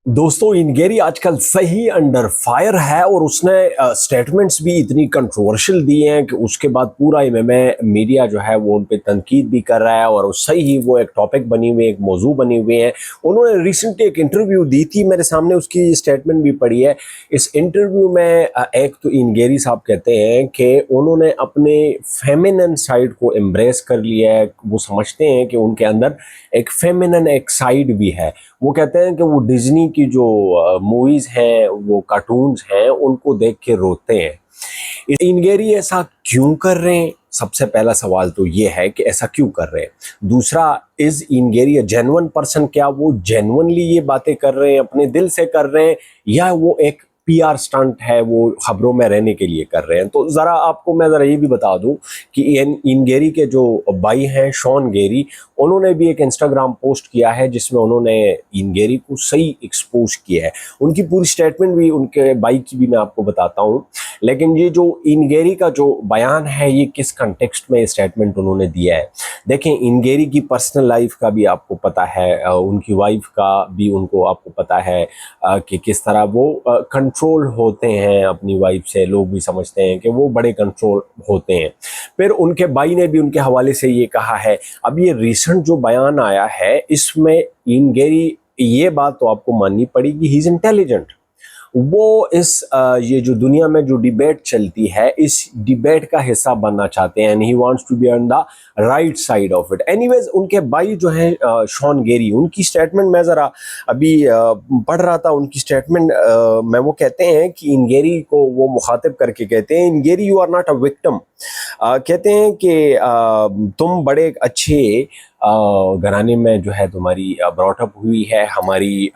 दोस्तों इनगेरी आजकल सही अंडर फायर है और उसने स्टेटमेंट्स भी इतनी कंट्रोवर्शियल दिए हैं कि उसके बाद पूरा एमएमए मीडिया जो है वो उन पे तनकीद भी कर रहा है और सही ही वो एक टॉपिक बनी हुई है, एक मौजू बनी हुई है। उन्होंने रिसेंटली एक इंटरव्यू दी थी, मेरे सामने उसकी स्टेटमेंट भी पड़ी है। इस इंटरव्यू में एक तो इनगेरी साहब कहते हैं कि उन्होंने अपने फेमिनिन साइड को एम्ब्रेस कर लिया है। वो समझते हैं कि उनके अंदर एक फेमिनिन एक साइड भी है। वो कहते हैं कि वो डिज्नी की जो मूवीज हैं, वो कार्टून्स हैं, उनको देख के रोते हैं। इनगेरी ऐसा क्यों कर रहे हैं? सबसे पहला सवाल तो ये है कि ऐसा क्यों कर रहे हैं। दूसरा, इज इनगेरी अ जेन्युइन पर्सन? क्या वो जेन्युइनली ये बातें कर रहे हैं, अपने दिल से कर रहे हैं, या वो एक पीआर स्टंट है, वो खबरों में रहने के लिए कर रहे हैं? तो ज़रा आपको मैं ज़रा ये भी बता दूं कि इनगेरी के जो भाई हैं शॉन गेरी, उन्होंने भी एक इंस्टाग्राम पोस्ट किया है जिसमें उन्होंने इनगेरी को सही एक्सपोज किया है। उनकी पूरी स्टेटमेंट भी, उनके भाई की भी मैं आपको बताता हूँ। लेकिन ये जो इनगेरी का जो बयान है, ये किस कंटेक्स्ट में स्टेटमेंट उन्होंने दिया है। देखें, इनगेरी की पर्सनल लाइफ का भी आपको पता है, उनकी वाइफ का भी उनको आपको पता है कि किस तरह वो कंट्रोल होते हैं अपनी वाइफ से। लोग भी समझते हैं कि वो बड़े कंट्रोल होते हैं। फिर उनके भाई ने भी उनके हवाले से ये कहा है। अब ये रिसेंट जो बयान आया है, इसमें इनगेरी, ये बात तो आपको माननी पड़ेगी, ही इज इंटेलिजेंट। वो ये जो दुनिया में जो डिबेट चलती है, इस डिबेट का हिस्सा बनना चाहते हैं, and he wants to be on the right side of it. Anyways, उनके भाई जो हैं शॉन गेरी, उनकी स्टेटमेंट मैं ज़रा अभी पढ़ रहा था। उनकी स्टेटमेंट में वो कहते हैं कि इनगेरी को वो मुखातिब करके कहते हैं, Ian Garry you are not a victim. कहते हैं कि तुम बड़े अच्छे घराने में जो है तुम्हारी ब्रॉटअप हुई है। हमारी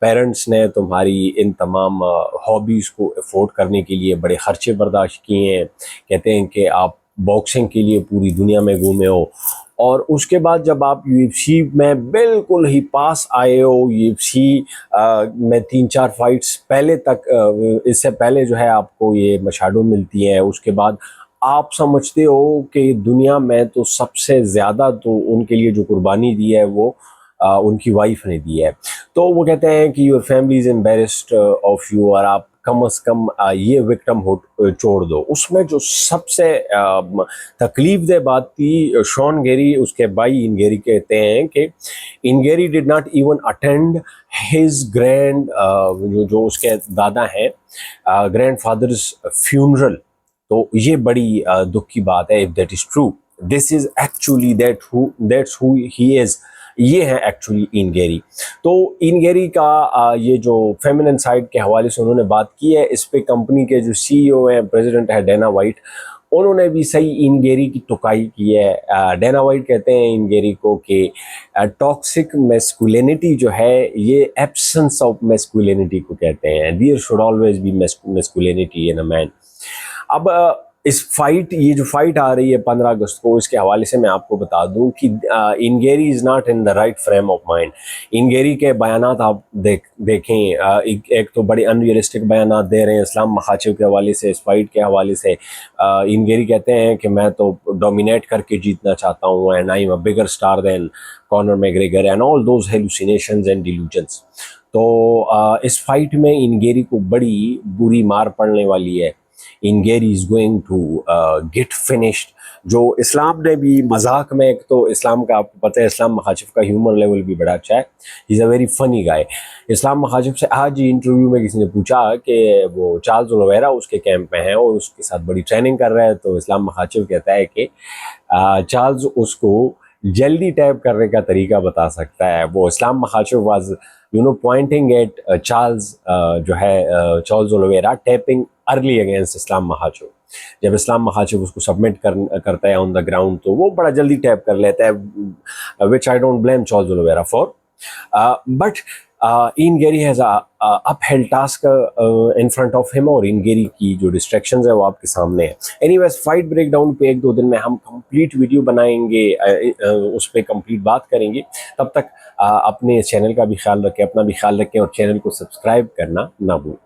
पेरेंट्स ने तुम्हारी इन तमाम हॉबीज़ को अफोर्ड करने के लिए बड़े खर्चे बर्दाश्त किए हैं। कहते हैं कि आप बॉक्सिंग के लिए पूरी दुनिया में घूमे हो, और उसके बाद जब आप यूएफसी में बिल्कुल ही पास आए हो, यूएफसी में 3-4 फाइट्स पहले तक, इससे पहले जो है आपको ये मशाडो मिलती हैं, उसके बाद आप समझते हो कि दुनिया में तो सबसे ज़्यादा तो उनके लिए जो कुर्बानी दी है वो उनकी वाइफ ने दी है। तो वो कहते हैं कि your family is embarrassed of you, और आप कम अज़ कम ये विक्टिम हो छोड़ दो। उसमें जो सबसे तकलीफ दे बात थी, शॉन गेरी, उसके भाई इनगेरी कहते हैं कि Ian Garry did not even attend his grand, जो उसके दादा हैं, ग्रैंड फादर्स फ्यूनरल। तो ये बड़ी दुख की बात है। If that is true, this is actually that's who he is. ये है एक्चुअली इनगेरी। तो इनगेरी का ये जो फेमिनिन साइड के हवाले से उन्होंने बात की है, इस पे कंपनी के जो सीईओ हैं, प्रेसिडेंट है डेना वाइट, उन्होंने भी सही इनगेरी की टुकाई की है। डेना वाइट कहते हैं इनगेरी को कि टॉक्सिक मैस्कुलिनिटी जो है, ये एब्सेंस ऑफ मैस्कुलिनिटी को कहते हैं। There should always be masculinity in a man. अब ये जो फाइट आ रही है 15 अगस्त को, इसके हवाले से मैं आपको बता दूं कि Ian Garry is not in the right frame of mind. Ian Garry के बयानात आप देखें, एक तो बड़े अनरियलिस्टिक बयानात दे रहे हैं इस्लाम मखाचिव के हवाले से, इस फाइट के हवाले से। इनगेरी कहते हैं कि मैं तो डोमिनेट करके जीतना चाहता हूँ, and I am a bigger star than Conor McGregor and all those hallucinations and delusions. तो इस फाइट में इनगेरी को बड़ी बुरी मार पड़ने वाली है। Ian Garry is going to get finished. जो इस्लाम ने भी मजाक में, एक तो इस्लाम का आपको पता है, इस्लाम मखाचिफ का ह्यूमर लेवल भी बड़ा अच्छा है। Is a very funny guy. Islam Makhachev से आज इंटरव्यू में किसी ने पूछा कि वो चार्ल्स ओलिवेरा उसके कैंप में है और उसके साथ बड़ी ट्रेनिंग कर रहा है, तो इस्लाम मखाचिफ कहता है कि चार्ल्स उसको जल्दी टैप करने का तरीका बता सकता है। वो Islam Makhachev was pointing at Charles, जो है Charles Oliveira tapping early against Islam Makhachev. जब इस्लाम मखाचिव उसको सबमिट करता है ऑन द ग्राउंड, तो वो बड़ा जल्दी टैप कर लेता है, which I don't blame Charles Oliveira for. But Ian Garry has upheld task in front of him, और इनगेरी की जो डिस्ट्रैक्शंस है वो आपके सामने है। एनीवेज, फाइट ब्रेकडाउन पे 1-2 दिन में हम कंप्लीट वीडियो बनाएंगे, उस पर कंप्लीट बात करेंगे। तब तक अपने चैनल का भी ख्याल रखें, अपना भी ख्याल रखें, और चैनल को सब्सक्राइब करना ना भूलें।